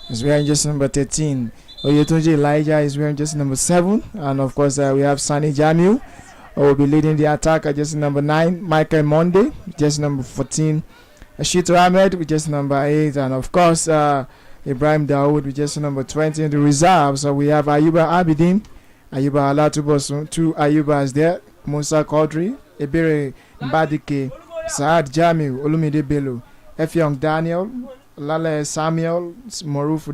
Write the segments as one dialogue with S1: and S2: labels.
S1: is wearing jersey number 13. Oyetunji Elijah is wearing jersey number 7. And of course, we have Sani Jamiu who will be leading the attack at jersey number 9. Michael Monde, jersey number 14. Ashito Ahmed with jersey number 8. And of course, Ibrahim Dawood with jersey number 20. In the reserves, so we have Ayuba Abidin, Ayuba Alatubosun, 2 Ayubas there. Musa Kodri, Ebere Mbadike, Saad Jamiu, Olumide Bello, Efyong Daniel, Lale Samuel, Morufu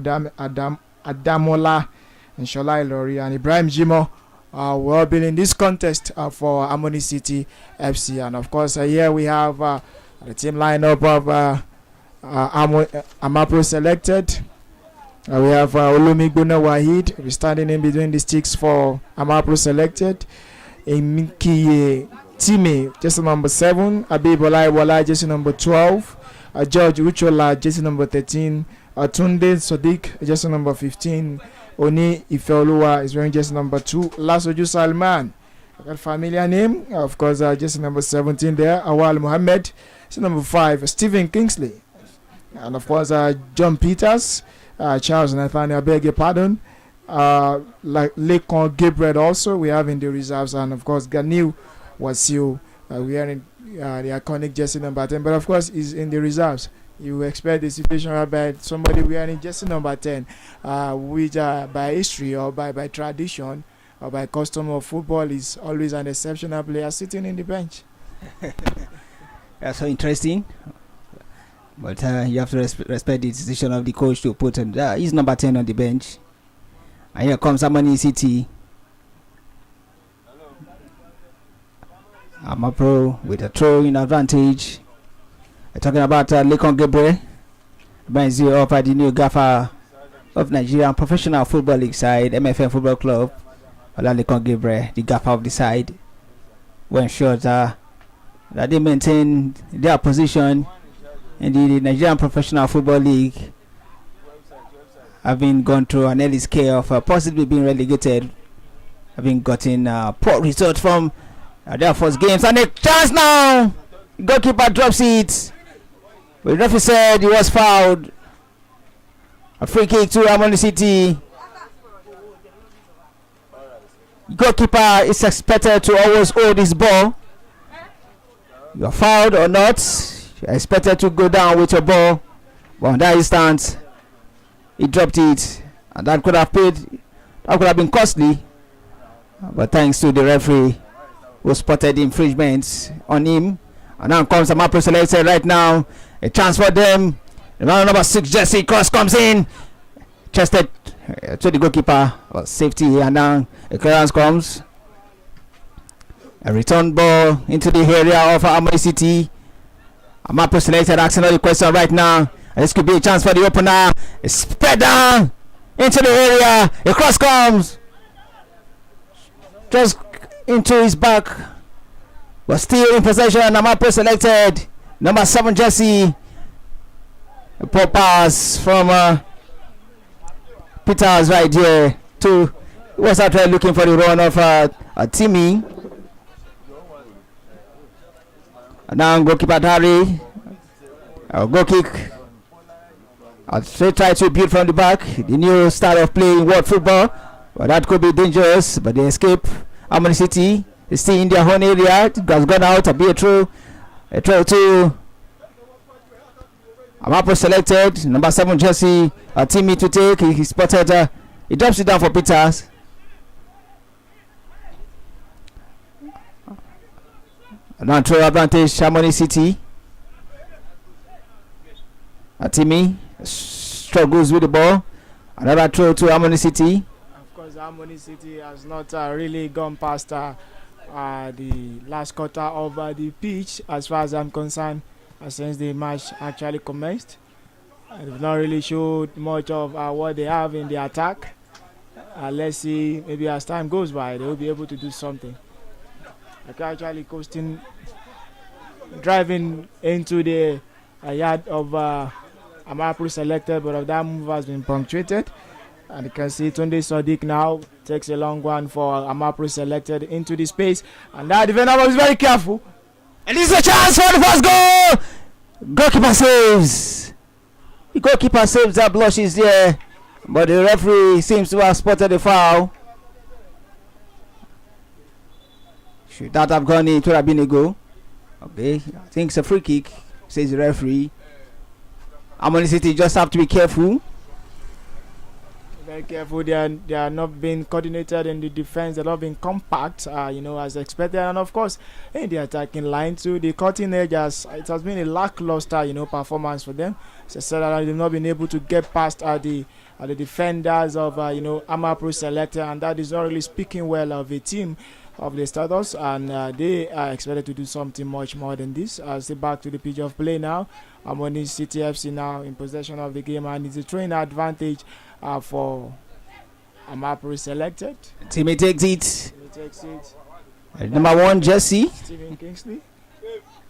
S1: Adamola, and Sholai Lori, and Ibrahim Jimo will all be in this contest for Harmony City FC. And of course, here we have the team lineup of Amapro selected. We have Olumigbona Wahid standing in between the sticks for Amapro selected. Emikiye Time, jersey number 7. Abib Olaiwola, jersey number 12. George Uchola, jersey number 13. Tunde Sodiq, jersey number 15. Oni Ifeoluwa is wearing jersey number 2. Lasoju Salman, a familiar name, of course, jersey number 17 there. Awal Mohammed, jersey number 5. Stephen Kingsley, and of course, John Peters, Charles Nathaniel, I beg your pardon. Like Lekon Gabriel also we have in the reserves, and of course Ganil Wasiu wearing the iconic jersey number 10, but of course is in the reserves. You expect the situation whereby somebody wearing jersey number 10, which by history or by tradition or by custom of football is always an exceptional player sitting in the bench.
S2: That's so interesting. But you have to respect the decision of the coach to put his number 10 on the bench. And here comes Harmony City. Amapro with a throw-in advantage. We're talking about Lekon Gabriel. Reminds you of the new gaffer of Nigerian Professional Football League side, MFM Football Club. Lekon Gabriel, the gaffer of the side, will ensure that they maintain their position in the Nigerian Professional Football League, having gone through an early scale of possibly being relegated, having gotten poor results from their first games. And a chance now! Goalkeeper drops it. The referee said he was fouled. A free kick to Harmony City. Goalkeeper is expected to always hold his ball. You are fouled or not, you are expected to go down with your ball. But on that instance, he dropped it, and that could have been costly. But thanks to the referee who spotted the infringement on him. And now comes Amapro selected right now. A chance for them. The number 6 Jesse Cross comes in. Chested to the goalkeeper. Safety, and now a clearance comes. A return ball into the area of Harmony City. Amapro selected asking the question right now. This could be a chance for the opener. It's spread down into the area. A cross comes just into his back, but still in possession. Amapro selected number 7 Jesse. A poor pass from Peters right here to was out there looking for the run of Timmy. And now goalkeeper Dari. Goal kick. They try to build from the back. The new style of playing world football. But that could be dangerous. But they escape. Harmony City is still in their own area. It has gone out. A throw to Amapro selected. Number 7 Jesse. Timmy to take. He spotted. He drops it down for Peters. Now throw advantage. Harmony City. Timmy struggles with the ball. Another throw to Harmony City.
S1: Of course, Harmony City has not really gone past the last quarter of the pitch, as far as I'm concerned, since the match actually commenced. They've not really showed much of what they have in the attack. Let's see, maybe as time goes by, they will be able to do something. They're actually coasting, driving into the yard of Amapro selected, but that move has been punctuated. And you can see Tunde Sodiq now takes a long one for Amapro selected into the space. And that defender was very careful. And this is a chance for the first goal! Goalkeeper saves.
S2: The goalkeeper saves that blushes there, but the referee seems to have spotted the foul. Should that have gone in? It would have been a goal. Okay, I think it's a free kick, says the referee. Harmony City just have to be careful.
S1: Very careful. They are not being coordinated in the defense. They're not being compact, as expected. And of course, in the attacking line too, the cutting edge it has been a lackluster, performance for them. So they've not been able to get past the defenders of Amapro Selector, and that is not really speaking well of a team of the Stardust, and they are expected to do something much more than this. Stay back to the pitch of play now. Harmony City FC now in possession of the game, and it's a throwing advantage for Amapro Selected.
S2: Timmy takes it. Number 1 jersey.
S1: Stephen Kingsley.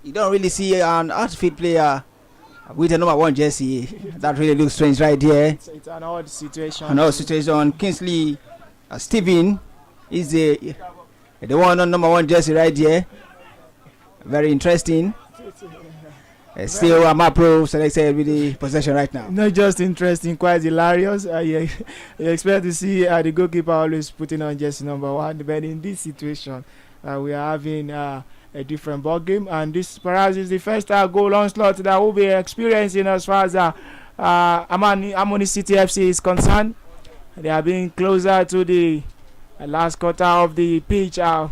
S2: You don't really see an outfield player with a number 1 jersey. That really looks strange right here.
S1: It's an odd situation.
S2: An odd situation. Kingsley Stephen is the one on number 1 jersey right here. Very interesting. Still Amapro Selected with the possession right now.
S1: Not just interesting, quite hilarious. You expect to see the goalkeeper always putting on jersey number 1, but in this situation, we are having a different ball game, and this perhaps is the first goal onslaught that we'll be experiencing as far as Harmony City FC is concerned. They are being closer to the last quarter of the pitch in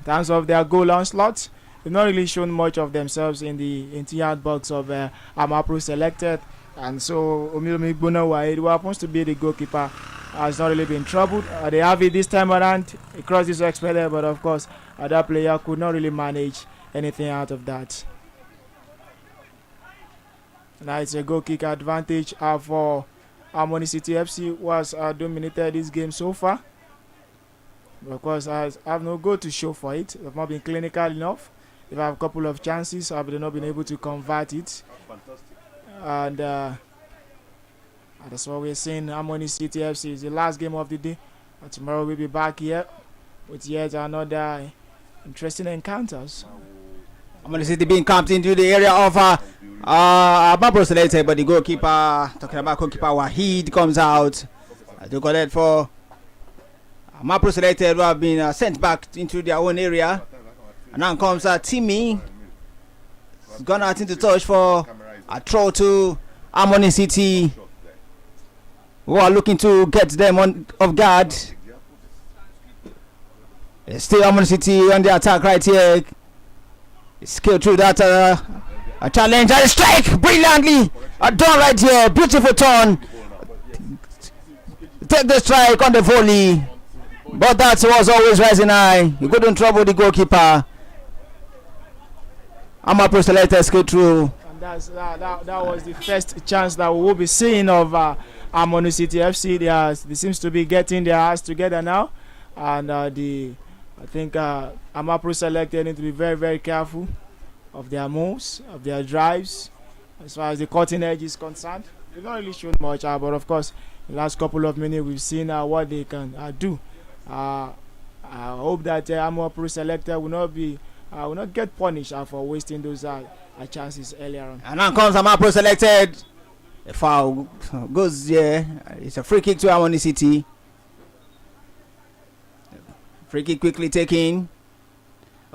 S1: terms of their goal onslaught. They've not really shown much of themselves in the interior box of Amapro Selected, and so Omilomigbona, who happens to be the goalkeeper, has not really been troubled. They have it this time around. A cross is expected, but of course that player could not really manage anything out of that. Now it's a goal kick advantage for Harmony City FC, who has dominated this game so far. Of course, I have no goal to show for it. They've not been clinical enough. They've had a couple of chances, but they've not been able to convert it. And that's what we're seeing. Harmony City FC is the last game of the day. And tomorrow we'll be back here with yet another interesting encounters.
S2: Harmony City being camped into the area of Amapro Selected, but the goalkeeper, talking about goalkeeper Wahid, comes out to collect for Amapro Selected, who have been sent back into their own area. And now comes Timmy. He's gone out into touch for a throw to Harmony City, who are looking to get them off guard. Still Harmony City on the attack right here. Skill through that a challenge and a strike brilliantly done right here. Beautiful turn. Take the strike on the volley, but that was always rising high. He couldn't trouble the goalkeeper. Amapro Selected skill through.
S1: And that was the first chance that we will be seeing of Harmony City FC. They seems to be getting their ass together now, and I think Amapro Selected need to be very, very careful of their moves, of their drives, as far as the cutting edge is concerned. They've not really shown much, but of course, the last couple of minutes we've seen what they can do. I hope that Amapro Selected will not get punished for wasting those chances earlier on.
S2: And now comes Amapro Selected. A foul goes there. It's a free kick to Harmony City. Free kick quickly taken,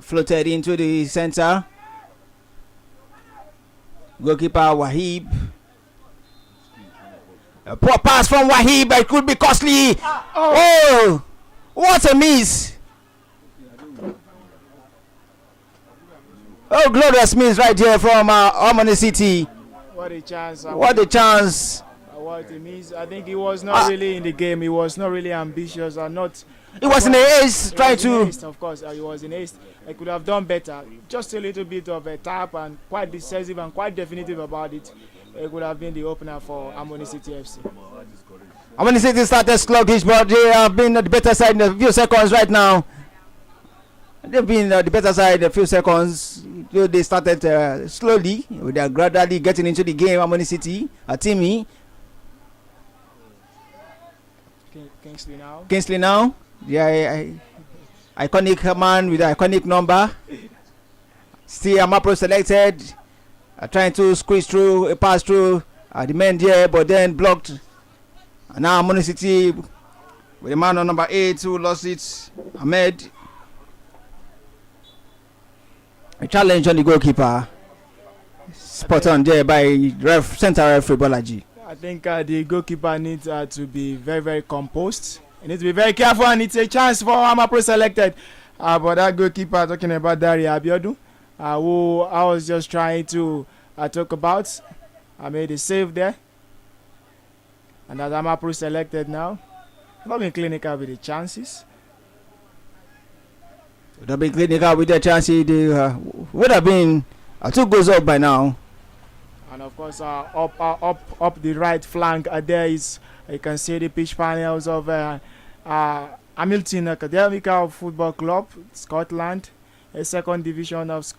S2: floated into the center. Goalkeeper Wahib. A poor pass from Wahib, but it could be costly. Oh, what a miss! Oh, glorious miss right here from Harmony City.
S1: What a chance!
S2: What a chance!
S1: What a miss! I think he was not really in the game. He was not really ambitious or not.
S2: He was in the haste, trying to.
S1: Haste, of course, he was in haste. He could have done better. Just a little bit of a tap and quite decisive and quite definitive about it. It would have been the opener for Harmony City FC.
S2: Harmony City started sluggish, but they have been at the better side in a few seconds right now. They've been at the better side in a few seconds. They started slowly. They are gradually getting into the game. Harmony City, Timmy. Kingsley now. The iconic man with the iconic number. Still Amapro Selected. Trying to squeeze through a pass through the men there, but then blocked. And now Money City with the man on number 8 who lost it, Ahmed. A challenge on the goalkeeper. Spot on there by center referee Bolaji.
S1: I think the goalkeeper needs to be very, very composed. He needs to be very careful, and it's a chance for Amapro selected. But that goalkeeper, talking about Dari Abiodun, who I was just trying to talk about. I made a save there. And that Amapro selected now. Not been clinical with the chances.
S2: Would have been clinical with the chances. They would have been 2 goals up by now.
S1: And of course, up the right flank, there is, you can see the pitch panels of Hamilton Academical Football Club, Scotland, a second division of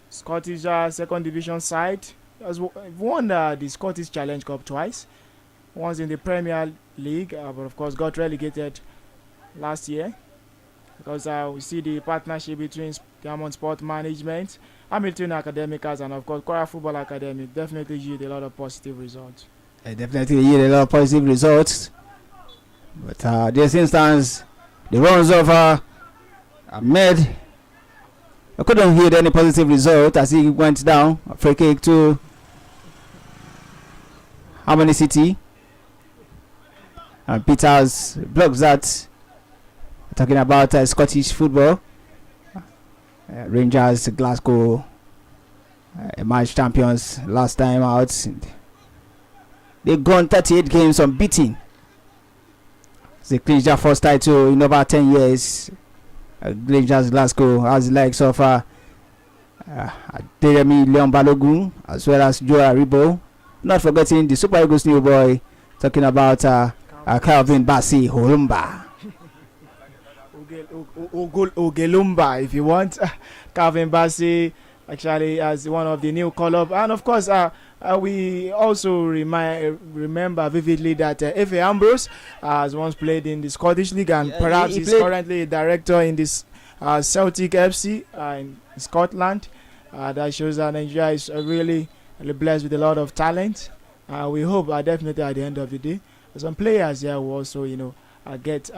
S1: Scottish second division side. Has won the Scottish Challenge Cup twice, once in the Premier League, but of course got relegated last year. Because we see the partnership between Diamond Sport Management, Hamilton Academicals, and of course Kora Football Academy definitely yield a lot of positive results.
S2: Definitely yield a lot of positive results. But this instance, the runs of Ahmed, I couldn't hear any positive result as he went down. A free kick to Harmony City. And Peters blocks that. Talking about Scottish football. Rangers, Glasgow, emerged champions last time out. They've gone 38 games unbeaten. They clinched their first title in over 10 years. Rangers Glasgow has the likes of Jeremy Leon Balogun as well as Joe Aribo. Not forgetting the Super Eagles new boy. Talking about Calvin Bassi Holumba.
S1: Ogelumba, if you want. Calvin Bassi actually as one of the new call-up. And of course, we also remember vividly that Efe Ambrose has once played in the Scottish League, and perhaps he's currently a director in this Celtic FC in Scotland. That shows that Nigeria is really blessed with a lot of talent. We hope definitely at the end of the day, some players here will also, get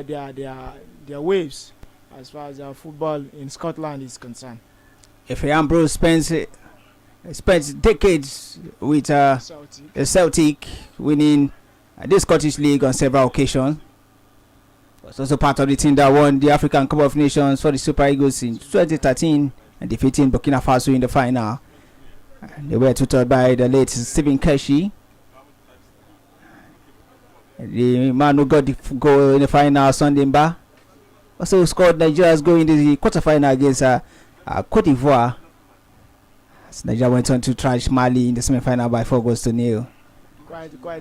S1: their waves as far as football in Scotland is concerned.
S2: Efe Ambrose spent decades with Celtic, winning the Scottish League on several occasions. Was also part of the team that won the African Cup of Nations for the Super Eagles in 2013 and defeating Burkina Faso in the final. They were tutored by the late Stephen Keshi, the man who got the goal in the final, Sunday Mba. Also scored Nigeria's goal in the quarterfinal against Cote d'Ivoire. Nigeria went on to trash Mali in the semi-final by 4-0.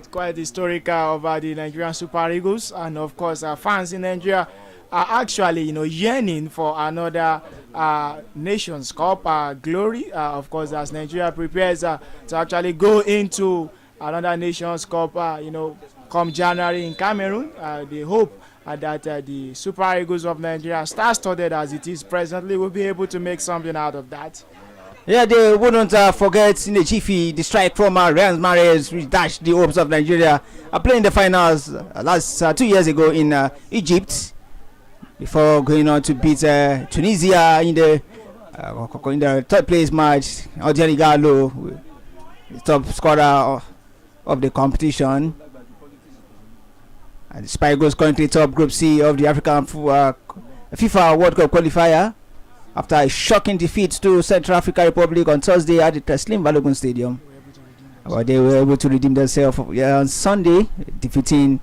S1: Quite historical of the Nigerian Super Eagles, and of course fans in Nigeria are actually yearning for another Nations Cup glory. Of course, as Nigeria prepares to actually go into another Nations Cup, come January in Cameroon. They hope that the Super Eagles of Nigeria, star-studded as it is presently, will be able to make something out of that.
S2: Yeah, they wouldn't forget in the jiffy the strike from Ryan Mahrez, which dashed the hopes of Nigeria playing the finals last 2 years ago in Egypt, before going on to beat Tunisia in the third place match. Odiani Gallo, the top scorer of the competition. And the Super Eagles currently top Group C of the African FIFA World Cup qualifier, after a shocking defeat to Central African Republic on Thursday at the Teslim Balogun Stadium. But they were able to redeem themselves on Sunday, defeating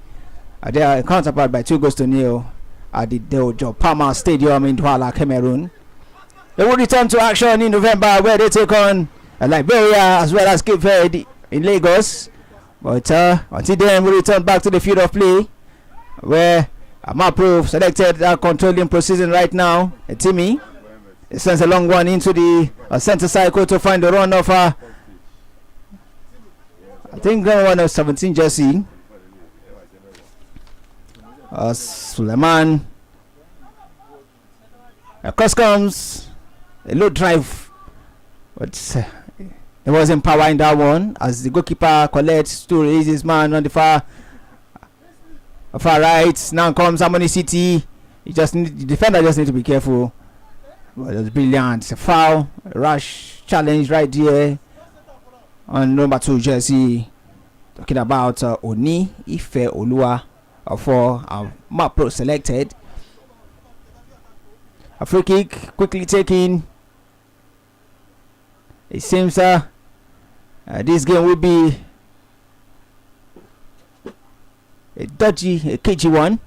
S2: their counterpart by 2-0 at the Deojo Palma Stadium in Douala, Cameroon. They will return to action in November, where they take on Liberia as well as Cape Verde in Lagos. But until then, we return back to the field of play, where Amapro selected controlling proceeding right now. Timmy sends a long one into the center cycle to find the run of I think the one of 17 jersey. Suleiman. Across comes a low drive, but There wasn't power in that one as the goalkeeper collects to raise his man on the far right. Now comes Harmony City. The defender just need to be careful. But it was brilliant. It's a foul, a rush challenge right there on number 2 jersey. Talking about Oni Ife Olua for Amapro selected. A free kick quickly taken. It seems this game will be a cagey one,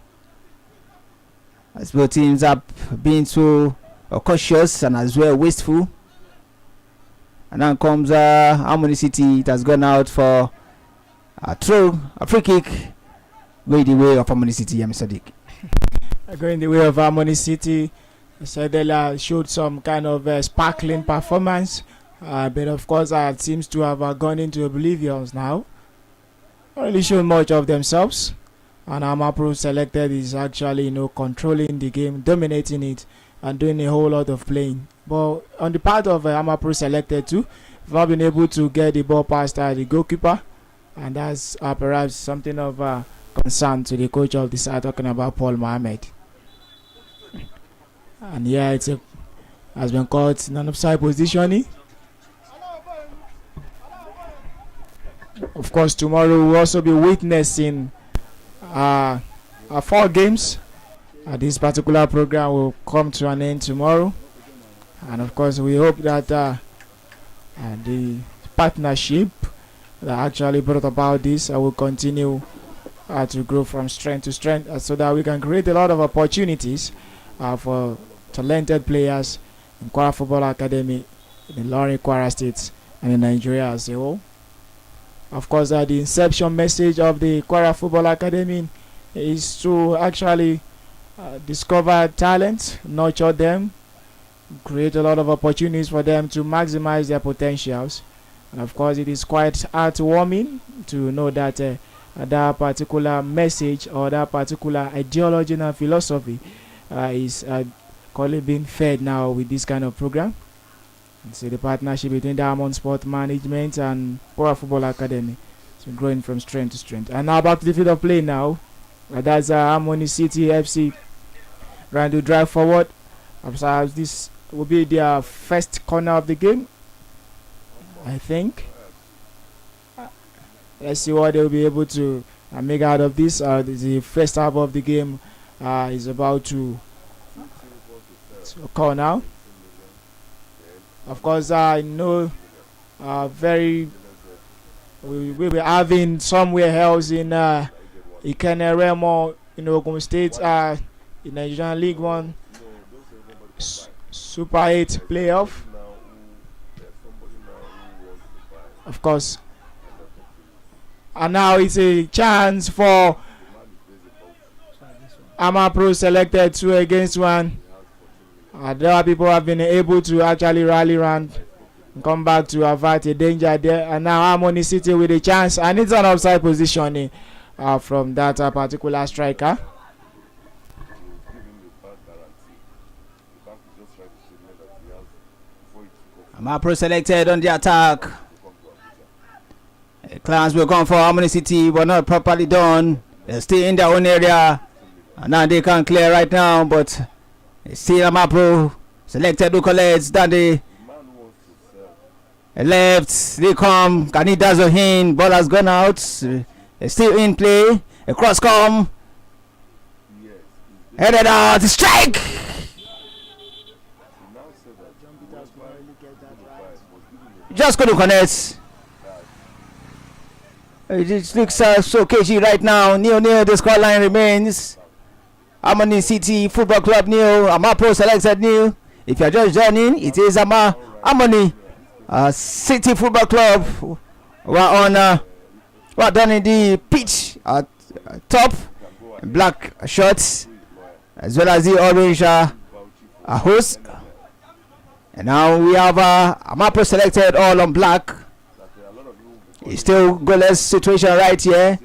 S2: as both teams have been so cautious and as well wasteful. And now comes Harmony City. It has gone out for a free kick, going the way of Harmony City. Sadiq.
S1: Going the way of Harmony City. Sedela showed some kind of sparkling performance, but of course it seems to have gone into oblivion now. Not really shown much of themselves, and Amapro selected is actually controlling the game, dominating it, and doing a whole lot of playing. But on the part of Amapro selected too, have not been able to get the ball past the goalkeeper, and that's perhaps something of concern to the coach of the side, talking about Paul Mohammed. And yeah, has been caught non-offside positioning. Of course, tomorrow we'll also be witnessing 4 games. This particular program will come to an end tomorrow, and of course we hope that the partnership that actually brought about this will continue to grow from strength to strength, so that we can create a lot of opportunities for talented players in Kwara Football Academy, in Ilorin, Kwara State, and in Nigeria as a whole. Of course, the inception message of the Kwara Football Academy is to actually discover talent, nurture them, create a lot of opportunities for them to maximize their potentials. And of course, it is quite heartwarming to know that that particular message or that particular ideology and philosophy is currently being fed now with this kind of program. And so the partnership between Diamond Sport Management and Kwara Football Academy has been growing from strength to strength. And now back to the field of play now. That's Harmony City FC trying to drive forward. Perhaps this will be their first corner of the game, I think. Let's see what they'll be able to make out of this. The first half of the game is about to occur now. Of course, I know we will be having somewhere else in Ikene Remo in Ogun State, in Nigerian League 1 Super 8 playoff. Of course. And now it's a chance for Amapro selected 2 against 1. There people have been able to actually rally around and come back to avert a danger there. And now Harmony City with a chance, and it's an offside positioning from that particular striker.
S2: Amapro selected on the attack. Clans will come for Harmony City, but not properly done. They're still in their own area, and now they can clear right now, but still Amapro selected who collects down the left. They come, Kani Dazohin, ball has gone out. They're still in play. A cross come. Headed out, strike! Just couldn't connect. It looks so cagey right now. Near the scoreline remains. Harmony City Football Club nil. Amapro selected nil. If you are just joining, it is Harmony City Football Club. We're done in the pitch at top, black shorts, as well as the orange host. And now we have Amapro selected all on black. It's still goalless situation right here.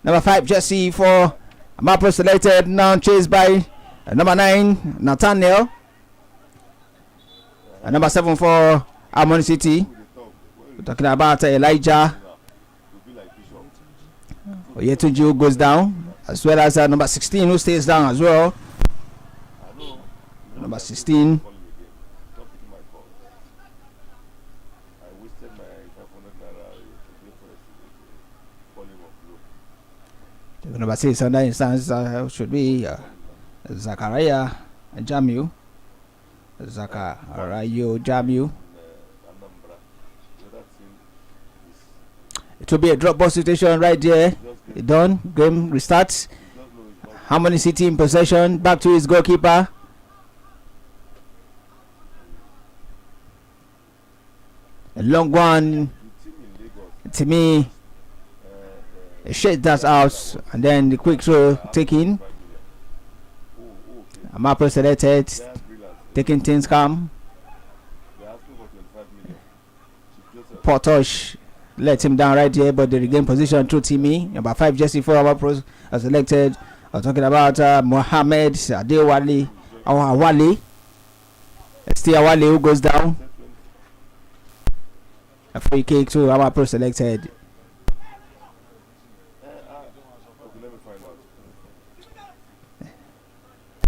S2: Number 5 jersey for Amapro selected, now chased by number 9 Nathaniel. And number 7 for Harmony City. We're talking about Elijah. Oyetunji goes down, as well as number 16 who stays down as well. Number 16. Number 6 on that instance should be Zachariah Jamiu. Zachariah Jamiu. It will be a drop ball situation right there. Done. Game restarts. Harmony City in possession. Back to his goalkeeper. A long one. To me, a shot that's out, and then the quick throw taken. Amapro selected, taking things calm. Portosh let him down right here, but they regain position through Timmy. Number 5 jersey for Amapro selected. I'm talking about Mohammed Adewale or Awale. Still Awale who goes down. A free kick to Amapro selected.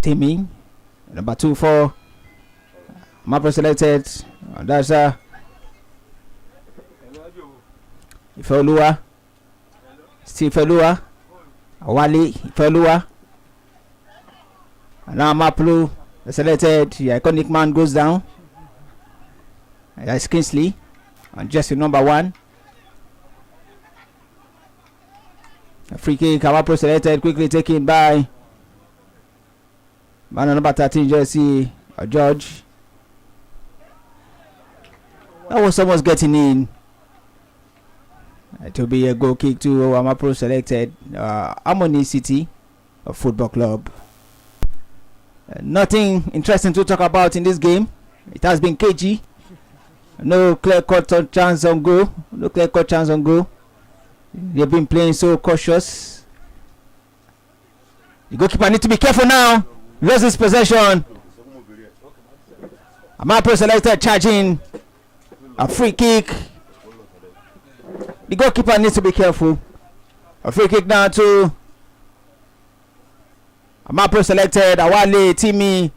S2: Timmy, number 2 for Amapro selected. And that's Ifeoluwa, Steve Ifeoluwa, Awali Ifeoluwa. And now Amapro selected. The iconic man goes down. That's Kingsley. And Jesse number 1. A free kick, Amapro selected, quickly taken by man number 13 Jesse George. That was almost getting in. It will be a goal kick to Amapro selected. Harmony City Football Club. Nothing interesting to talk about in this game. It has been cagey. No clear-cut chance on goal. No clear-cut chance on goal. They've been playing so cautious. The goalkeeper need to be careful now. Loses possession. Amapro selected charging. A free kick. The goalkeeper needs to be careful. A free kick now to Amapro selected. Awale, Timmy.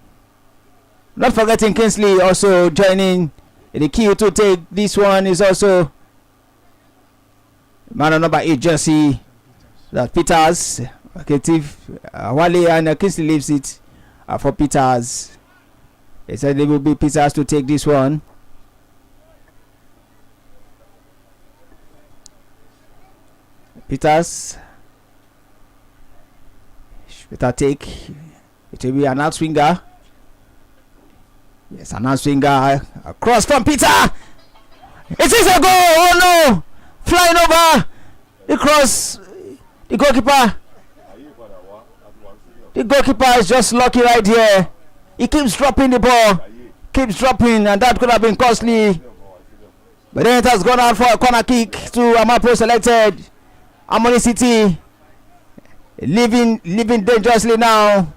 S2: Not forgetting Kingsley also joining. The key to take this one is also man number 8 jersey. That Peters. Okay, Wale and Kingsley leaves it for Peters. They said it will be Peters to take this one. Peters. Better take. It will be an out swinger. Yes, an out swinger. Across from Peter. It is a goal. Oh no! Flying over the cross. The goalkeeper. The goalkeeper is just lucky right here. He keeps dropping the ball. Keeps dropping, and that could have been costly. But then it has gone out for a corner kick to Amapro selected. Harmony City living dangerously now.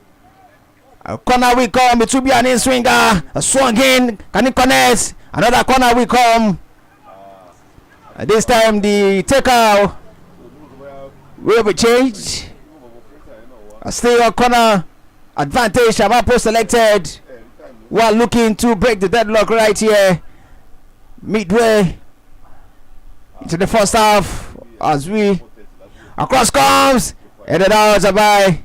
S2: A corner will come. It will be an in swinger. A swung in. Can it connect? Another corner will come. This time the taker will be changed. Still a corner advantage. Amapro selected. We are looking to break the deadlock right here. Midway into the first half as we across comes. Headed out by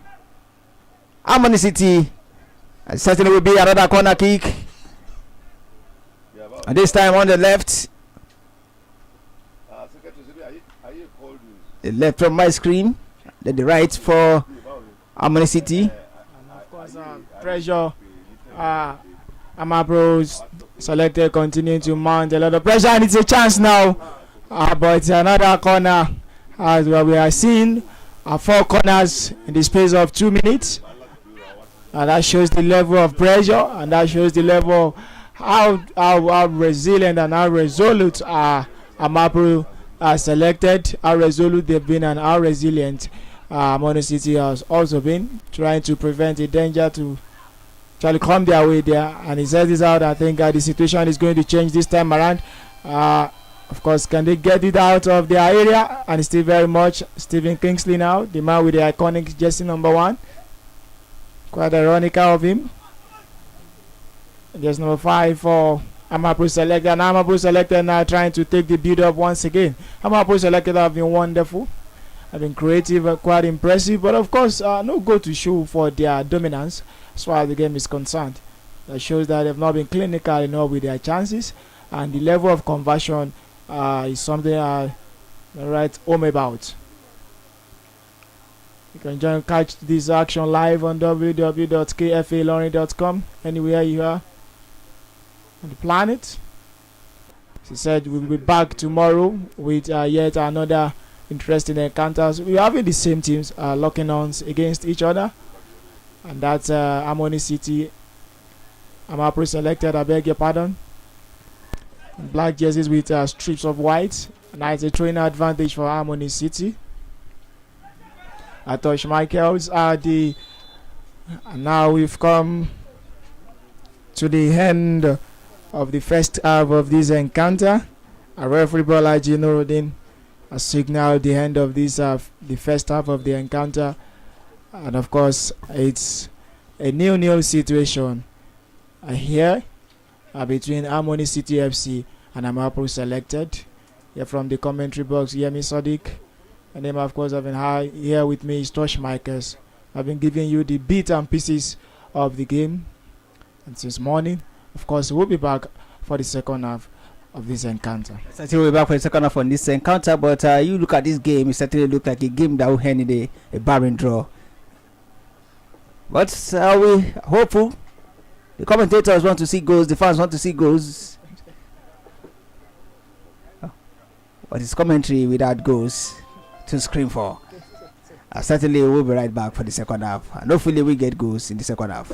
S2: Harmony City. And certainly will be another corner kick. And this time on the left. The left from my screen. Then the right for Harmony City.
S1: And of course, pressure. Amapro's selected continue to mount a lot of pressure, and it's a chance now. But it's another corner as well. We are seeing 4 corners in the space of 2 minutes. And that shows the level of pressure, and that shows the level of how resilient and how resolute Amapro selected, how resolute they've been, and how resilient Harmony City has also been, trying to prevent a danger to actually come their way there, and he says this out. I think the situation is going to change this time around. Of course, can they get it out of their area? And it's still very much Stephen Kingsley now, the man with the iconic jersey number 1. Quite ironical of him. Just number 5 for Amapro selected, and Amapro selected now trying to take the build up once again. Amapro selected have been wonderful, have been creative, quite impressive, but of course no goal to show for their dominance as far as the game is concerned. That shows that they've not been clinical enough with their chances, and the level of conversion is something I write home about. You can catch this action live on www.kfaloring.com anywhere you are on the planet. As he said, we'll be back tomorrow with yet another interesting encounters. We're having the same teams locking arms against each other, and that's Harmony City. Amapro selected, I beg your pardon. Black jerseys with strips of white, and that's a trainer advantage for Harmony City. Tosh Michaels are and now we've come to the end of the first half of this encounter. A referee Bolaji Nuruddin has signaled the end of this the first half of the encounter, and of course it's a 0-0 situation here between Harmony City FC and Amapro selected. Here from the commentary box, Yemi Sadiq. And then, of course, I've been here with me is Tosh Michaels. I've been giving you the bits and pieces of the game. And since morning, of course, we'll be back for the second half of this encounter.
S2: Certainly, we'll be back for the second half on this encounter. But you look at this game, it certainly looked like a game that will end in a barren draw. But are we hopeful? The commentators want to see goals. The fans want to see goals. But it's commentary without goals to scream for. Certainly we'll be right back for the second half, and hopefully we get goals in the second half.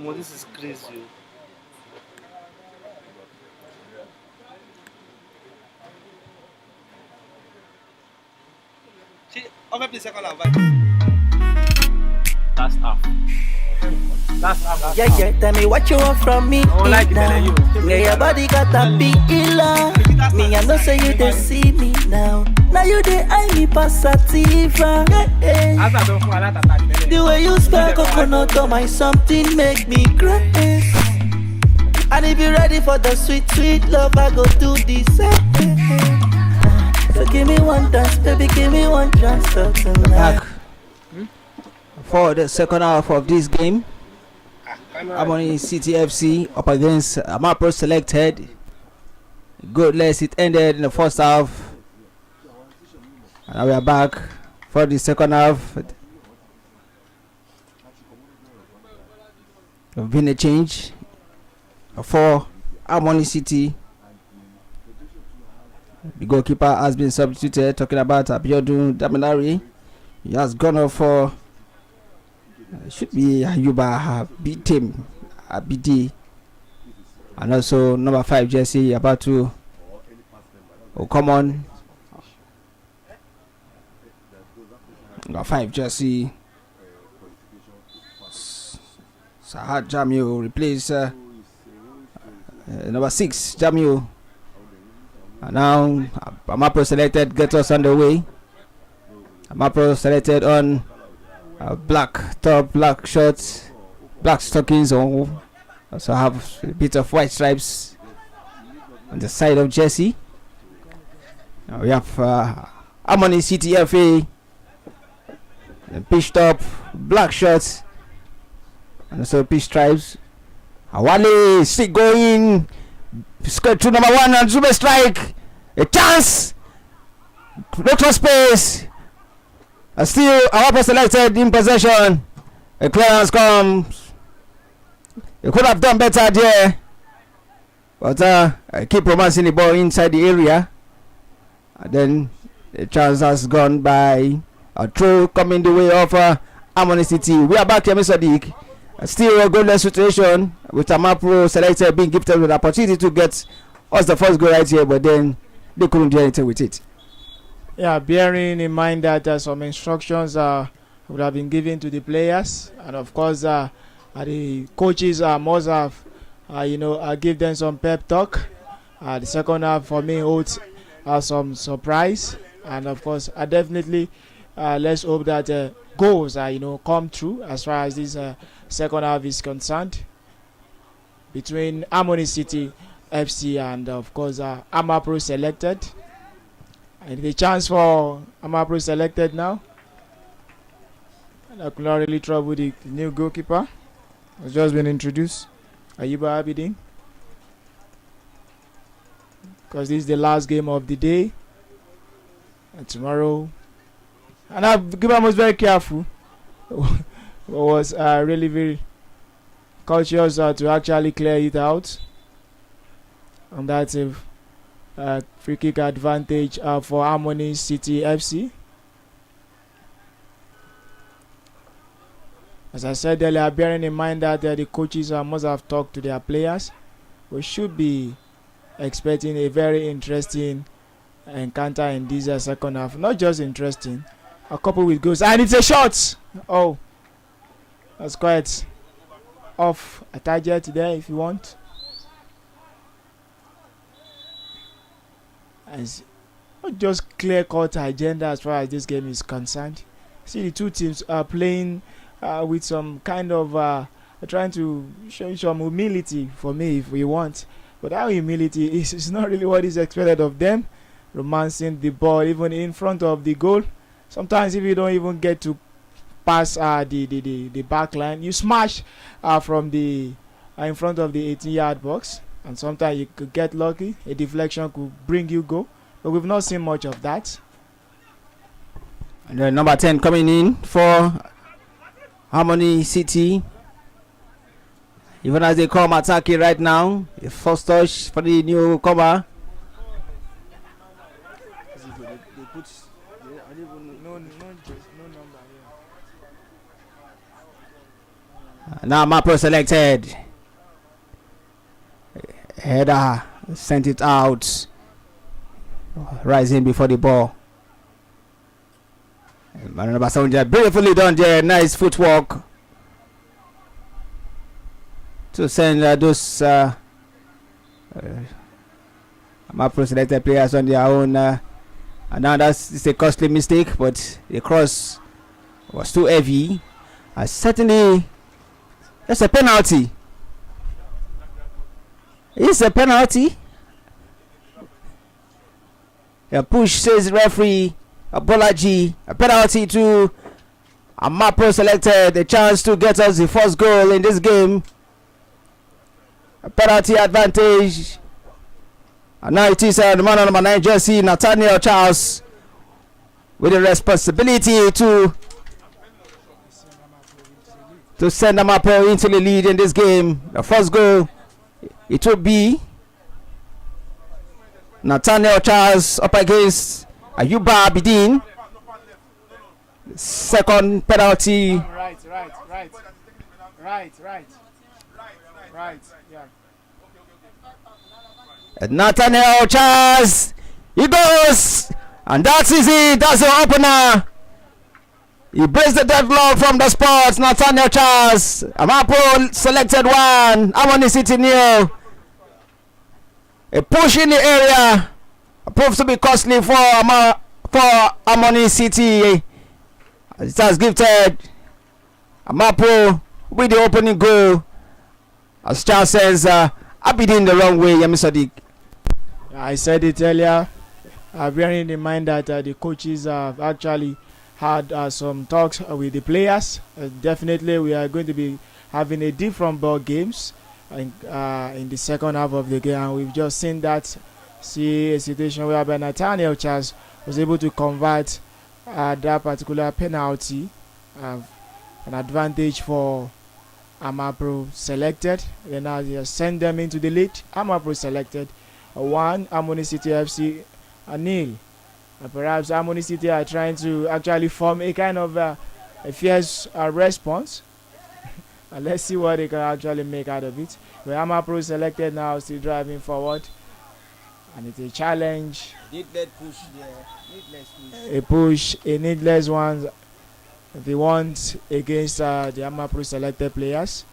S3: Oh, this is crazy. See, I'm going to play second half. Last half. Last half.
S4: Yeah, tell me what you want from me.
S3: Like
S4: now. Yeah, your body got a big killer. Me, I know say you they see me now. Now you they eye me passativa. Yeah. The way you spell coconut on my something make me crazy. And if you're ready for the sweet, sweet love, I go do this. So give me one dance, baby, give me one chance tonight.
S2: Back for the second half of this game. Harmony City FC up against Amapro Selected. Goalless, it ended in the first half. And now we are back for the second half. There's been a change for Harmony City. The goalkeeper has been substituted. Talking about Abiodun Daminari. He has gone off for should be Ayuba Bitim Abidi, and also number 5 Jesse about to come on. Number 5 Jesse Sahad Jamil replace number 6 Jamil. And now Amapro Selected get us underway. Amapro Selected on black top, black shorts, black stockings, or also have a bit of white stripes on the side of Jesse. Now we have Harmony City FA, the pitch top, black shorts, and also pitch stripes. Awale still going, square to number 1 and super strike, a chance, no space. Still, Amapro Selected in possession. A clearance comes. You could have done better there, but I keep romancing the ball inside the area. And then the chance has gone by. A throw coming the way of Harmony City. We are back here, Mr. Sadiq. Still a goalless situation with Amapro Selected being gifted with the opportunity to get us the first goal right here, but then they couldn't do anything with it.
S1: Yeah, bearing in mind that some instructions would have been given to the players, and of course the coaches must have give them some pep talk. The second half for me holds some surprise, and of course definitely let's hope that goals come true as far as this second half is concerned between Harmony City FC and of course Amapro Selected. And the chance for Amapro Selected now. That could not really trouble the new goalkeeper. Has just been introduced. Ayuba Abidin. Because this is the last game of the day. And tomorrow. And the goalkeeper was very careful. Was really very cautious to actually clear it out. And that's a free kick advantage for Harmony City FC. As I said earlier, bearing in mind that the coaches must have talked to their players, we should be expecting a very interesting encounter in this second half. Not just interesting, a couple with goals, and it's a shot. Oh, that's quite off a target there if you want. As not just clear-cut agenda as far as this game is concerned. See, the two teams are playing with some kind of trying to show some humility for me if we want, but that humility is not really what is expected of them. Romancing the ball even in front of the goal. Sometimes if you don't even get to pass the back line, you smash from the in front of the 18-yard box. And sometimes you could get lucky. A deflection could bring you goal. But we've not seen much of that.
S2: And then number 10 coming in for Harmony City. Even as they come attacking right now. The first touch for the newcomer. Now Amapro selected. Header sent it out. Rising before the ball. Beautifully done there. Nice footwork to send those Amapro selected players on their own. And now it's a costly mistake, but the cross was too heavy. Certainly, that's a penalty. It's a penalty. A push, says referee Abolaji. A penalty to Amapro selected. A chance to get us the first goal in this game. A penalty advantage. And now it is the man on number 9 jersey, Nathaniel Charles, with the responsibility to send Amapro into the lead in this game. The first goal, it will be Nathaniel Charles up against Ayuba Abidin. Second penalty.
S1: Right. Yeah.
S2: Nathaniel Charles, he goes, and that is it. That's the opener. He breaks the deadlock from the spot. Nathaniel Charles. Amapro selected one. Harmony City nil. A push in the area proves to be costly for Harmony City. It has gifted Amapro with the opening goal. As Charles says, Abidin the wrong way. Yemi Sadiq.
S1: I said it earlier, bearing in mind that the coaches have actually had some talks with the players. Definitely, we are going to be having a different ball games in the second half of the game. And we've just seen that, see a situation whereby Nathaniel Charles was able to convert that particular penalty, an advantage for Amapro selected. Then now they send them into the lead. Amapro selected 1, Harmony City FC nil. Perhaps Harmony City are trying to actually form a kind of a fierce response. And let's see what they can actually make out of it. But Amapro selected now, still driving forward. And it's a challenge.
S2: Needless push there.
S1: A push, a needless one. They want against the Amapro selected players.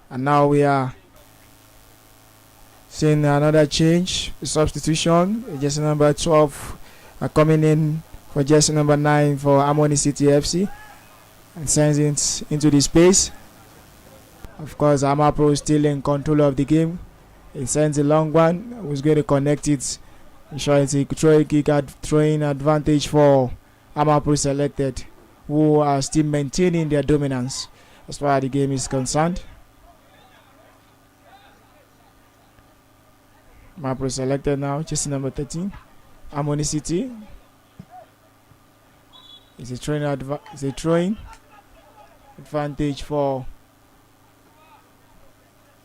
S1: And now we are seeing another change, a substitution. Jersey number 12 coming in for jersey number 9 for Harmony City FC and sends it into the space. Of course, Amapro is still in control of the game. He sends a long one, who's going to connect it. Ensure it's a throwing advantage for Amapro selected, who are still maintaining their dominance as far as the game is concerned. Amapro selected now, jersey number 13, Harmony City. It's a throwing advantage for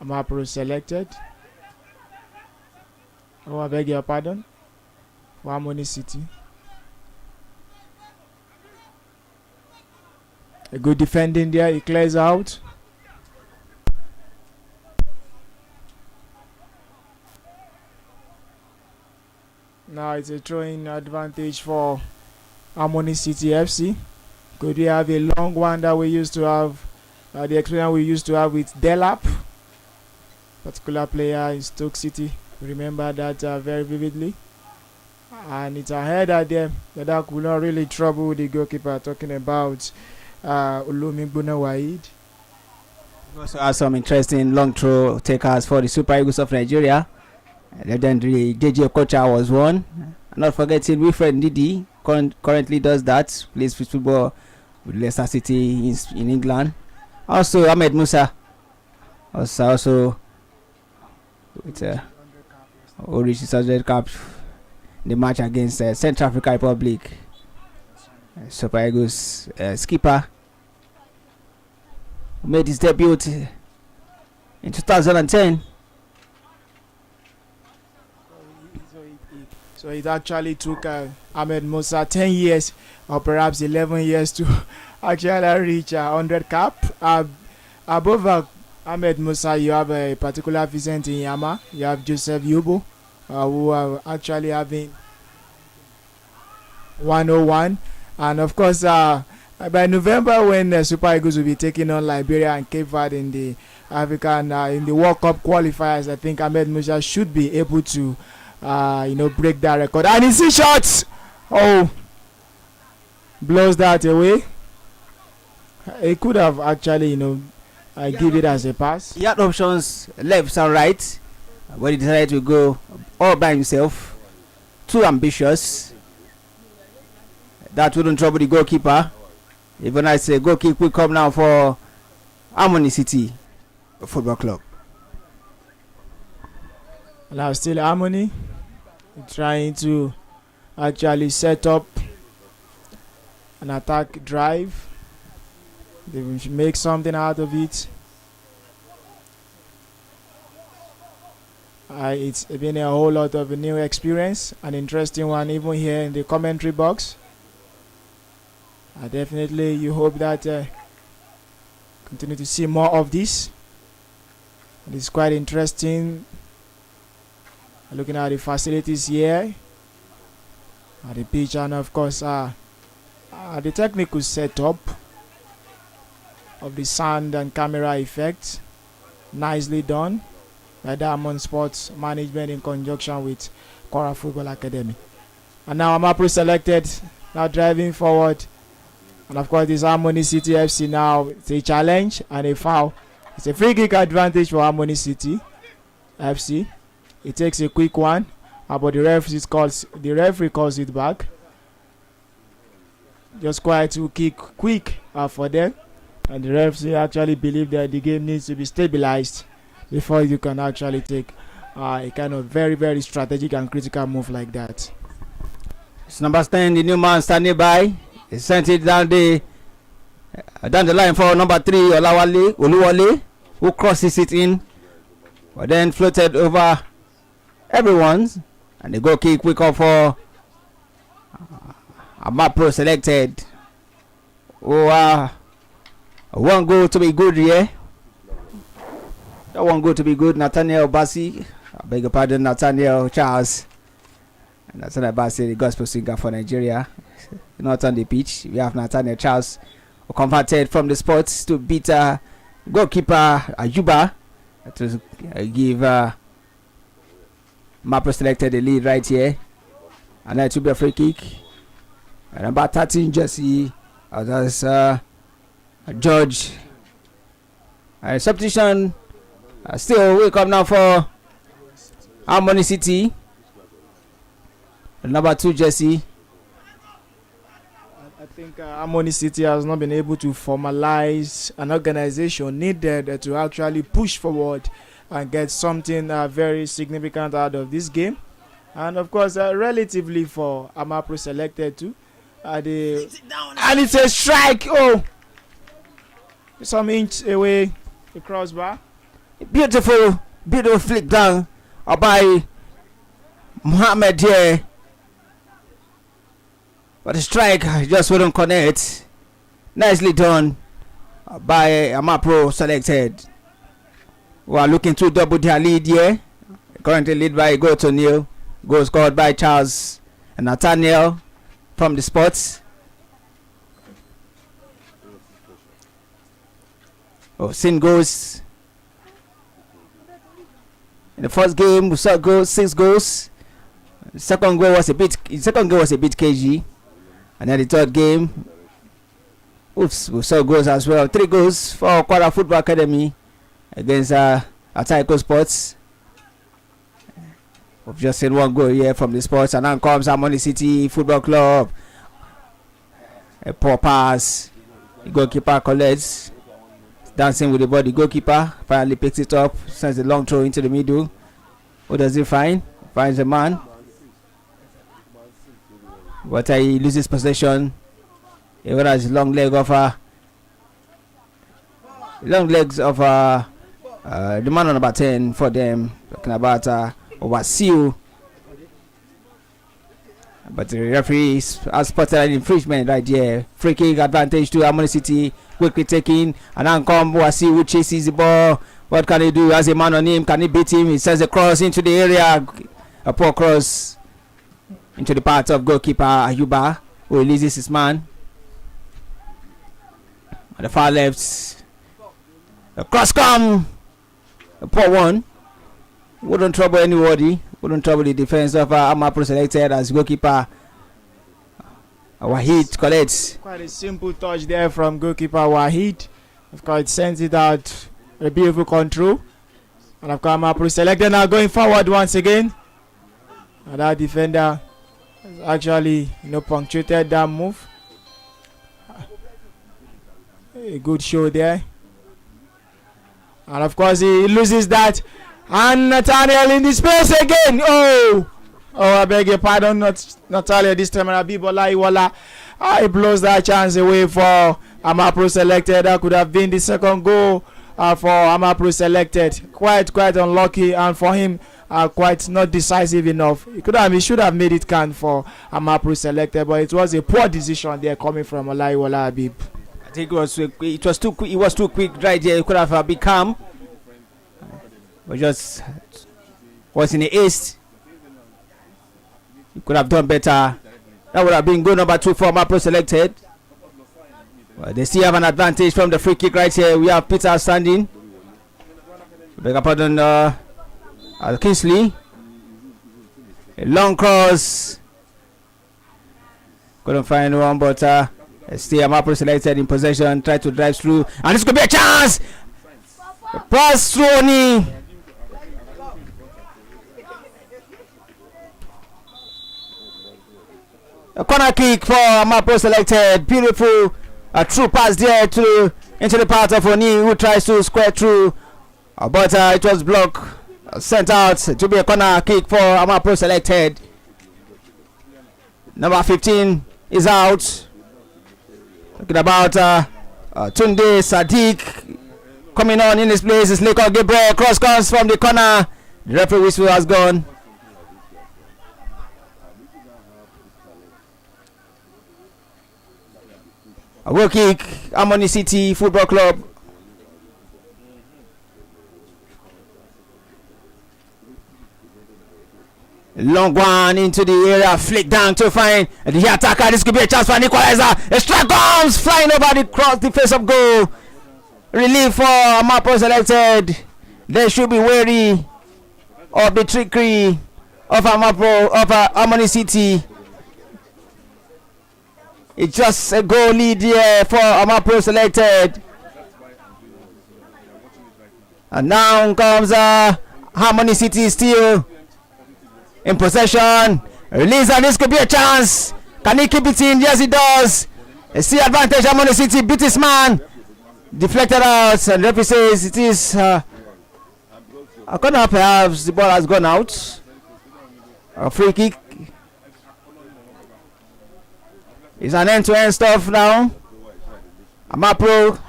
S1: Amapro selected. Oh, I beg your pardon. For Harmony City. A good defending there, he clears out. Now it's a throwing advantage for Harmony City FC. Could we have a long one that we used to have, the experience we used to have with Delap, particular player in Stoke City. Remember that very vividly. And it's a header there that could not really trouble the goalkeeper, talking about Olumigbona Waheed.
S2: We also have some interesting long throw takers for the Super Eagles of Nigeria. Legendary JJ Okocha was one. Not forgetting Wilfred Ndidi currently does that. Plays football with Leicester City in England. Also Ahmed Musa also with Orish Red Cup the match against Central African Republic. Super Eagles skipper who made his debut in 2010. So it actually took Ahmed Musa 10 years or perhaps 11 years to
S1: actually reach 100 cap. Above Ahmed Musa, you have a particular Vicente Yama. You have Joseph Yubo, who are actually having 101. And of course, by November, when Super Eagles will be taking on Liberia and Cape Verde in the African in the World Cup qualifiers, I think Ahmed Musa should be able to break that record. And he sees shots. Oh, blows that away. He could have actually give it as a pass.
S2: He had options left and right, but he decided to go all by himself. Too ambitious. That wouldn't trouble the goalkeeper. Even I say goal kick will come now for Harmony City Football Club.
S1: Now still Harmony trying to actually set up an attack drive. They will make something out of it. It's been a whole lot of a new experience, an interesting one even here in the commentary box. Definitely you hope that continue to see more of this. It's quite interesting looking at the facilities here at the pitch, and of course the technical setup of the sound and camera effects, nicely done by Diamond Sports Management in conjunction with Kwara Football Academy. And now Amapro selected, now driving forward, and of course this Harmony City FC now. It's a challenge and a foul. It's a free kick advantage for Harmony City FC. It takes a quick one, but the referee calls it back. Just quite to kick quick for them, and the referee actually believe that the game needs to be stabilized before you can actually take a kind of very, very strategic and critical move like that.
S2: It's number 10, the new man standing by. He sent it down the line for number 3, Oluwole, who crosses it in, but then floated over everyone's, and the goal kick quick off for Amapro selected. One goal to be good here. That one goal to be good. Nathaniel Bassi, I beg your pardon, Nathaniel Charles. Nathaniel Bassi, the gospel singer for Nigeria. Not on the pitch. We have Nathaniel Charles, who converted from the spots to beat goalkeeper Ayuba to give Mapro selected the lead right here. And that will be a free kick. And about 13 jersey. That's George. Substitution still will come now for Harmony City. Number 2 jersey.
S1: I think Harmony City has not been able to formalize an organization needed to actually push forward and get something very significant out of this game. And of course, relatively for Amapro selected too. And it's a strike. Oh, some inch away the crossbar.
S2: Beautiful flick down by Mohammed here. But the strike just wouldn't connect. Nicely done by Amapro selected. We are looking to double their lead here. Currently lead by a goal to nil. Goal scored by Charles and Nathaniel from the spots. Sin goals. In the first game we saw 6 goals. The second goal was a bit cagey. And then the third game, we saw goals as well. 3 goals for Kwara Football Academy against Ataiko Sports. We've just seen 1 goal here from the Sports, and now comes Harmony City Football Club. A poor pass. The goalkeeper collects, dancing with the ball. The goalkeeper finally picks it up, sends a long throw into the middle. Who does he find? Finds a man. But he loses possession. Even has long legs of the man on number 10 for them. Talking about Wasiu. But the referee has spotted an infringement right there. Free kick advantage to Harmony City. Quickly taking. And now come Wasi, who chases the ball. What can he do? Has a man on him. Can he beat him? He sends a cross into the area. A poor cross into the path of goalkeeper Ayuba, who releases his man. At the far left. The cross come. A poor one. Wouldn't trouble anybody. Wouldn't trouble the defense of Amapro selected as goalkeeper Wahid collects.
S1: Quite a simple touch there from goalkeeper Wahid. Of course, it sends it out. A beautiful control. And of course, Amapro selected now going forward once again. And that defender has actually punctuated that move. A good show there. And of course, he loses that. And Nathaniel in the space again. Oh, I beg your pardon, not Natalia this time. Abibola Iwala. He blows that chance away for Amapro selected. That could have been the second goal for Amapro selected. Quite unlucky, and for him, quite not decisive enough. He should have made it count for Amapro selected, but it was a poor decision there coming from Olaiwola Habib.
S2: I think it was too quick. It was too quick right there. It could have become. But just was in the east. You could have done better. That would have been goal number 2 for Amapro selected. Well, they still have an advantage from the free kick right here. We have Peter standing. Beg your pardon, Kingsley. A long cross. Couldn't find one, but still Amapro selected in possession. Try to drive through, and this could be a chance. Pass through Oni. A corner kick for Amapro selected. Beautiful true pass there into the path of Oni, who tries to square through, but it was blocked. Sent out to be a corner kick for Amapro selected. Number 15 is out. Talking about Tunde Sadiq coming on in his place. Is Lekon Gabriel. Cross comes from the corner. The referee whistle has gone. A goal kick, Harmony City Football Club. Long one into the area, flick down to find the attacker. This could be a chance for an equalizer. A strike comes flying over the face of goal. Relief for Amapro selected. They should be wary of the trickery of Harmony City. It's just a goal lead here for Amapro selected. And now comes Harmony City still in possession. Release, and this could be a chance. Can he keep it in? Yes, he does. A see advantage. Harmony City beat his man. Deflected out, and referee says it is a corner. Perhaps the ball has gone out. A free kick. It's an end-to-end stuff now. Amapro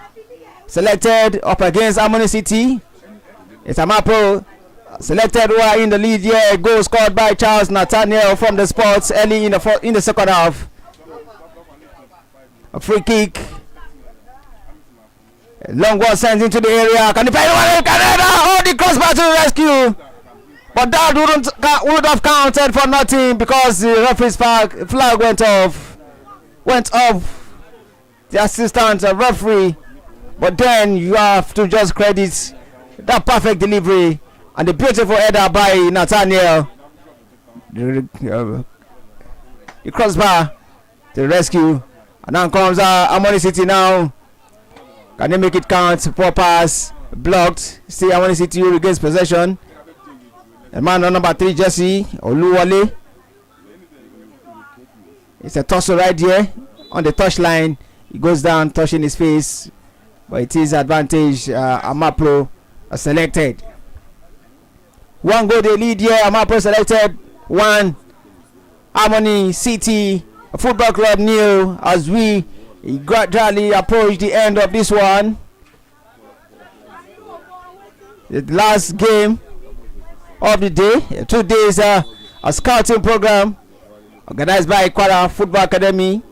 S2: selected up against Harmony City. It's Amapro selected who are in the lead here. Goal scored by Charles Nathaniel from the Sports early in the second half. A free kick. A long one sent into the area. Can he find one? Canada! Oh, the crossbar to the rescue. But that would have counted for nothing because the referee's flag went off. The assistant referee, but then you have to just credit that perfect delivery and the beautiful header by Nathaniel. The crossbar to the rescue, and now comes Harmony City now. Can they make it count? Poor pass, blocked. Still Harmony City who regains possession. The man on number 3 jersey, Oluwole. It's a tussle right here on the touch line. He goes down, touching his face, but it is advantage. Amapro selected. 1 goal they lead here. Amapro selected 1. Harmony City Football Club nil as we gradually approach the end of this one. The last game of the day. 2 days a scouting program Organized by Kwara Football Academy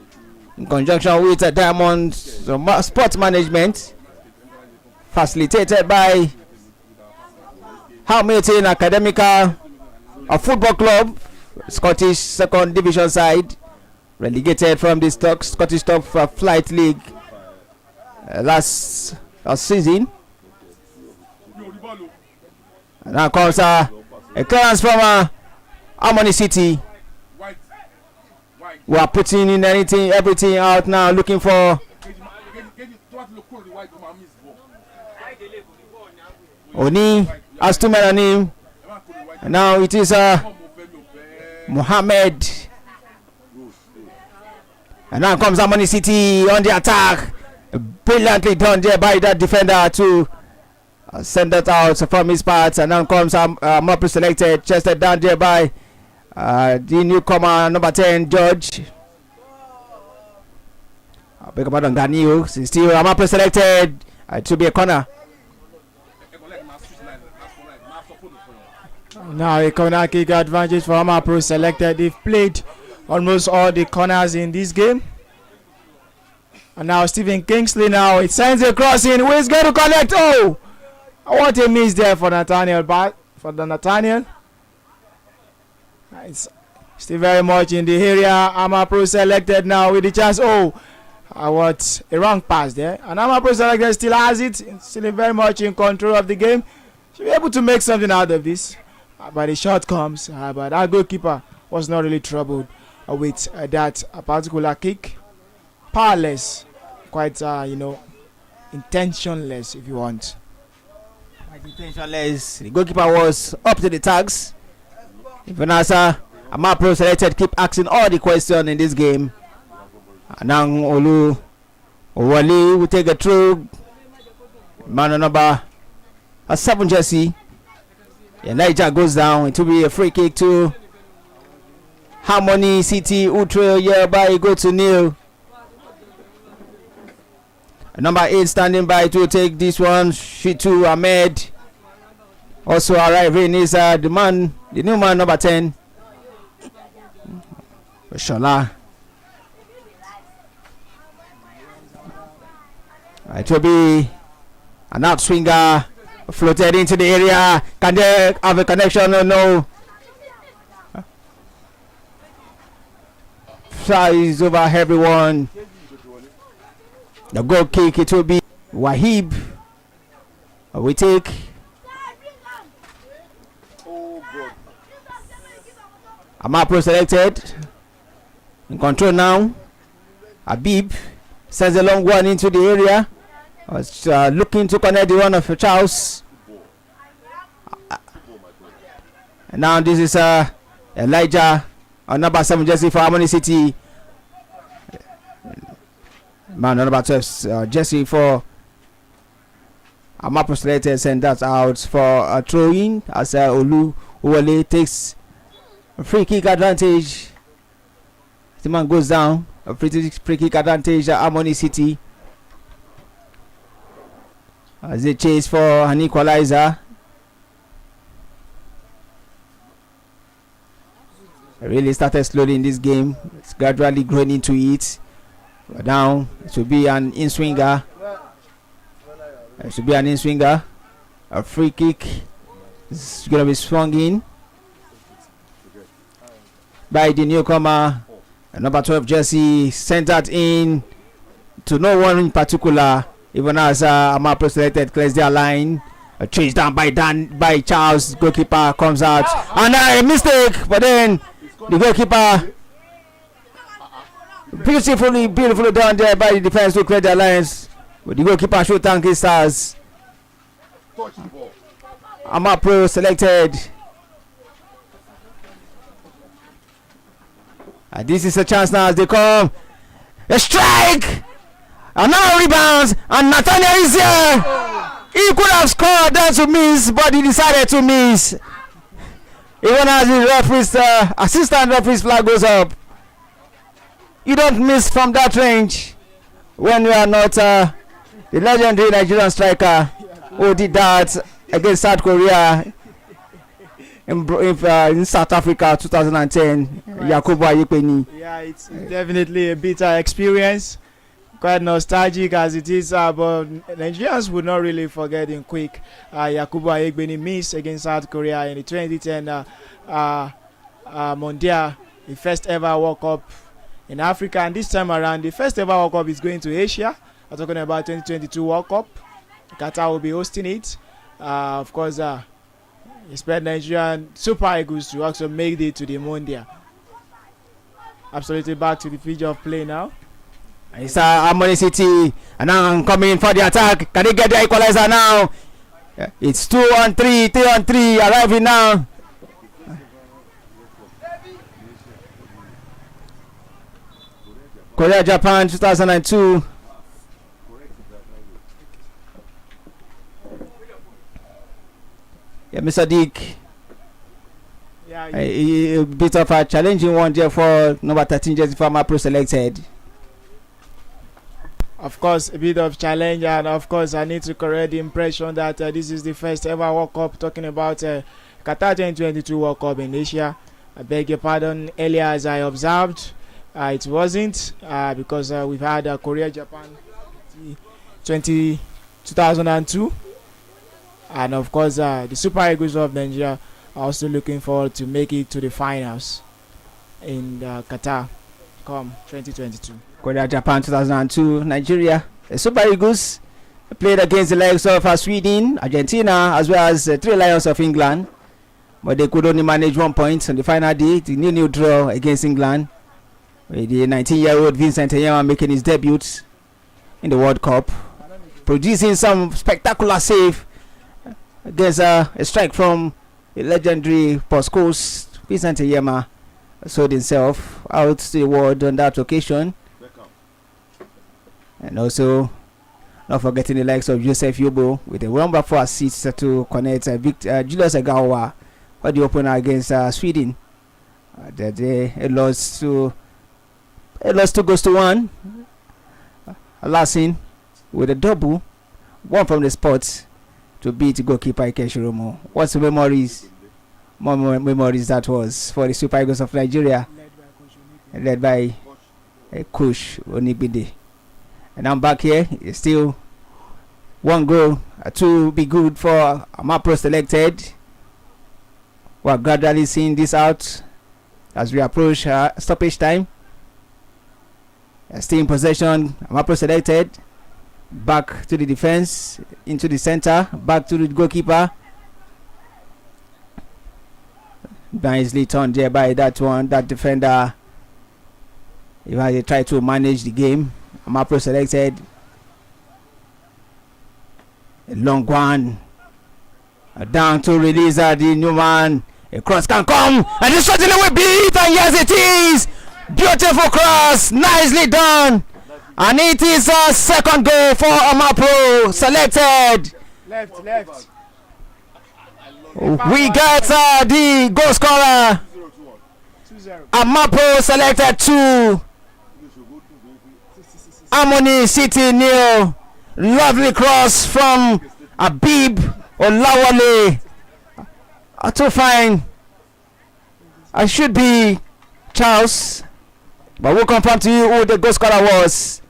S2: in conjunction with Diamond Sports Management. Facilitated by Hamilton Academical, a football club, Scottish second division side, relegated from the Scottish Top Flight League last season. And now comes a clearance from Harmony City. We are putting in everything out now, looking for Oni has 2 men on him. And now it is Mohammed. And now comes Harmony City on the attack. Brilliantly done there by that defender to send that out from his part. And now comes Amapro selected, chested down there by the newcomer number 10, George. I beg about Daniel. Still Amapro selected. It should be a corner.
S1: Now a corner kick advantage for Amapro selected. They've played almost all the corners in this game. And now Stephen Kingsley now. It sends a cross in. Who is going to connect? Oh! What a miss there for Nathaniel. Nathaniel. It's still very much in the area. Amapro selected now with the chance. Oh! What a wrong pass there. And Amapro selected still has it. Still very much in control of the game. Should be able to make something out of this. But the shot comes. But our goalkeeper was not really troubled with that particular kick. Powerless. Quite, intentionless if you want.
S2: Quite intentionless. The goalkeeper was up to the tags. Even as Amapro selected keep asking all the questions in this game. And now Owali will take a through. Man number 7 jersey. Elijah goes down. It will be a free kick to Harmony City. Utrecht hereby go to nil. Number 8 standing by to take this one. Shitu Ahmed. Also arriving is the new man number 10. Shola. It will be an outswinger floated into the area. Can they have a connection or no? Flies over everyone. The goal kick, it will be Wahib. We take. Amapro selected. In control now. Habib sends a long one into the area. Was looking to connect the one of Charles. And now this is Elijah on number 7 jersey for Harmony City. Man number 12 jersey for Amapro selected, send that out for a throw in as Uwale takes a free kick advantage. The man goes down. A free kick advantage at Harmony City. As they chase for an equalizer. Really started slowly in this game. It's gradually growing into it. But now it will be an in-swinger. It should be an in-swinger. A free kick is going to be swung in by the newcomer. Number 12 jersey sent that in to no one in particular. Even as Amapro selected clears their line. A chase down by Charles. Goalkeeper comes out. And a mistake. But then the goalkeeper beautifully done there by the defense to clear their lines. But the goalkeeper should thank his stars. Amapro selected. And this is a chance now as they come. A strike! And now rebounds. And Nathaniel is here. He could have scored that to miss, but he decided to miss. Even as the referee's assistant referee's flag goes up. You don't miss from that range when you are not the legendary Nigerian striker who did that against South Korea in South Africa 2010. Yakubu Ayekpeni.
S1: Yeah, it's definitely a bitter experience. Quite nostalgic as it is, but Nigerians would not really forget him quick. Yakubu Ayekpeni missed against South Korea in the 2010 Mondial, the first ever World Cup in Africa, and this time around, the first ever World Cup is going to Asia. We're talking about 2022 World Cup. Qatar will be hosting it. Of course, expect Nigerian Super Eagles to also make it to the Mondial. Absolutely back to the pitch of play now.
S2: It's Harmony City, and now coming in for the attack. Can they get the equalizer now? It's 2-on-3, 3-on-3 arriving now. Korea Japan 2002. Yeah, Mr. Dick.
S1: Yeah,
S2: A bit of a challenging one there for number 13 jersey for Amapro selected.
S1: of course, a bit of challenge, and of course, I need to correct the impression that this is the first ever World Cup. Talking about Qatar 2022 World Cup in Asia. I beg your pardon. Earlier, as I observed, it wasn't because we've had Korea Japan 2002, and of course, the Super Eagles of Nigeria are also looking forward to make it to the finals in Qatar come 2022.
S2: Korea Japan 2002, Nigeria, the Super Eagles played against the likes of Sweden, Argentina, as well as 3 Lions of England, but they could only manage 1 point on the final day. The new draw against England, with the 19-year-old Vincent Eyama making his debut in the World Cup, producing some spectacular save against a strike from a legendary post coast. Vincent Eyama sold himself out to the world on that occasion. And also, not forgetting the likes of Joseph Yobo with a number 4 assists to connect Julius Egawa for the opener against Sweden. They lost 2 goals to 1. Lassing with a double, 1 from the spot to beat goalkeeper Ike Shiromo. What's the memories that was for the Super Eagles of Nigeria, led by Coach Onibide. And I'm back here. It's still 1 goal to be good for Amapro selected. We're gradually seeing this out as we approach stoppage time. Still in possession, Amapro selected. Back to the defense, into the center, back to the goalkeeper. Nicely turned there by that defender. If I try to manage the game, Amapro selected. A long one. Down to release the new man. A cross can come, and this shot in the way beat, and yes it is. Beautiful cross, nicely done. And it is a second goal for Amapro selected.
S1: Left.
S2: We got the goal scorer.
S1: 2-0.
S2: Amapro selected 2. Harmony City nil. Lovely cross from Abib Olawale. Too fine. I should be Charles, but we'll confirm to you who the goal scorer was.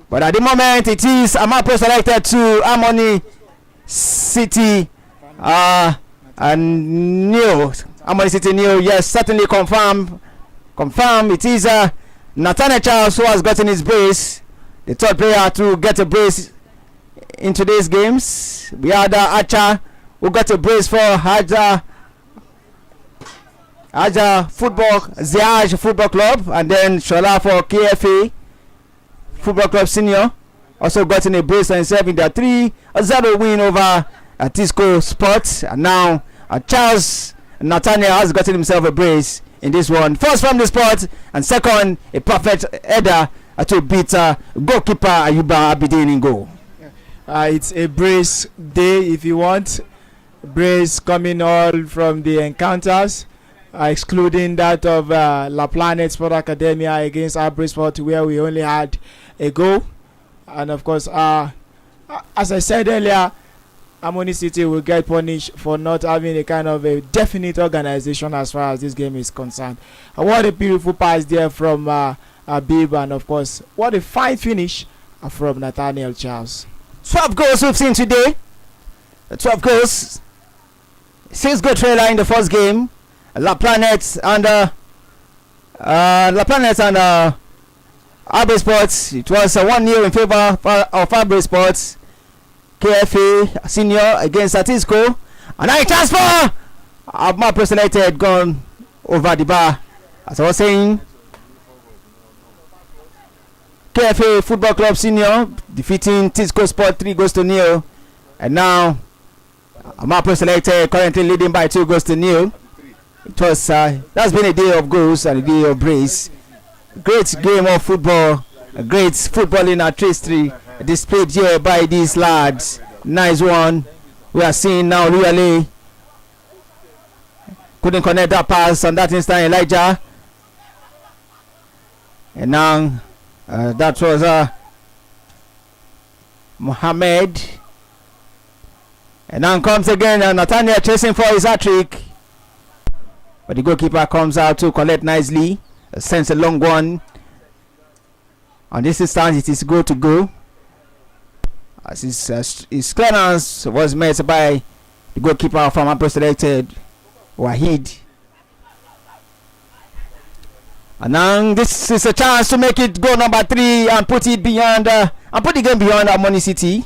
S2: But at the moment, it is Amapro selected 2, Harmony City and new. Harmony City new. Yes, certainly confirm. It is Nathaniel Charles who has gotten his brace. The third player to get a brace in today's games. We had Acha who got a brace for Haja Ziaj Football Club, and then Shola for KFA Football Club Senior also got in a brace and himself in their 3-0 win over Tisco Sports. And now Charles Nathaniel has gotten himself a brace in this one. First from the spot, and second a perfect header to beat goalkeeper Ayuba Abidin in goal.
S1: It's a brace day if you want. Brace coming all from the encounters, excluding that of La Planet Sport Academia against Abri Sport, where we only had a goal. And of course, as I said earlier, Harmony City will get punished for not having a kind of a definite organization as far as this game is concerned. And what a beautiful pass there from Abib, and of course, what a fine finish from Nathaniel Charles.
S2: 12 goals we've seen today. 12 goals. 6 goal trailer in the first game. La Planète and Abbey Sports. It was 1-0 in favor of Abbey Sports. KFA Senior against Atisco. And now a transfer. Amapro selected, gone over the bar. As I was saying, KFA Football Club Senior defeating Tisco Sport 3-0. And now Amapro selected, currently leading by 2-0. It was that's been a day of goals and a day of brace. Great game of football, a great footballing artistry displayed here by these lads. Nice one. We are seeing now really couldn't connect that pass on that instant, Elijah. And now that was Mohammed. And now comes again Nathaniel chasing for his hat-trick. But the goalkeeper comes out to collect nicely. Sends a long one. On this instance, it is goal to go. As his clearance was met by the goalkeeper from Amapro selected, Wahid. And now this is a chance to make it goal number 3 and put it beyond and put the game beyond Harmony City,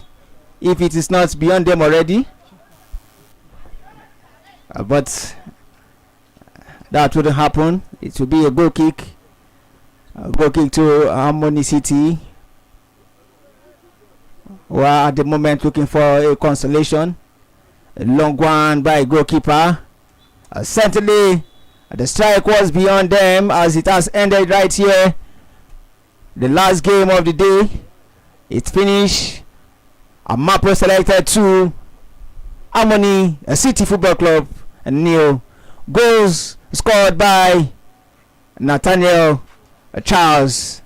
S2: if it is not beyond them already. But that wouldn't happen. It will be a goal kick. A goal kick to Harmony City. We are at the moment looking for a consolation. A long one by goalkeeper. Certainly the strike was beyond them, as it has ended right here. The last game of the day. It finished. Amapro selected 2. Harmony City Football Club and 0. Goals scored by Nathaniel Charles.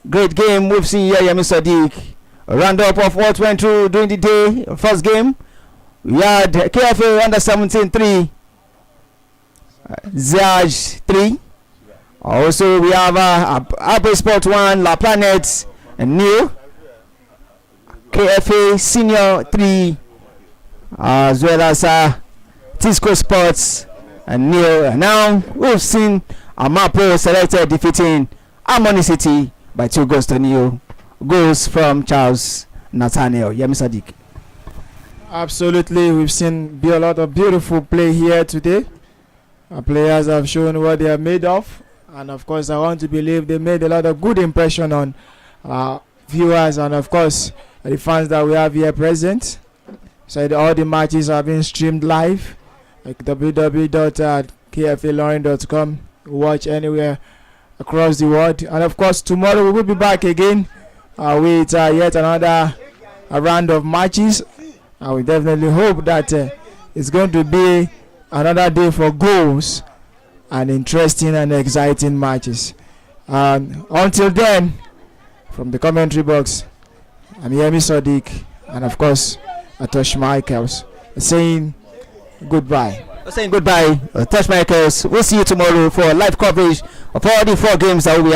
S2: Great game we've seen here, Yemi Sadiq. A roundup of what went through during the day. First game, we had KFA under 17 3, Zaj 3. Also, we have Abbey Sport 1, La Planète and 0. KFA Senior 3, as well as Tisco Sports and 0. And now we've seen Amapro selected defeating Harmony City by 2-0. Goals from Charles Nathaniel. Yemi Sadiq.
S1: Absolutely, we've seen a lot of beautiful play here today. Our players have shown what they are made of, and of course I want to believe they made a lot of good impression on viewers and of course the fans that we have here present. So all the matches are being streamed live, like www.kfalorin.com. Watch anywhere across the world, and of course tomorrow we will be back again with yet another round of matches. We definitely hope that it's going to be another day for goals and interesting and exciting matches. Until then, from the commentary box, I'm Yemi Sadiq and of course Atosh Michaels saying goodbye.
S2: Tosh Michaels. We'll see you tomorrow for live coverage of all the 4 games that we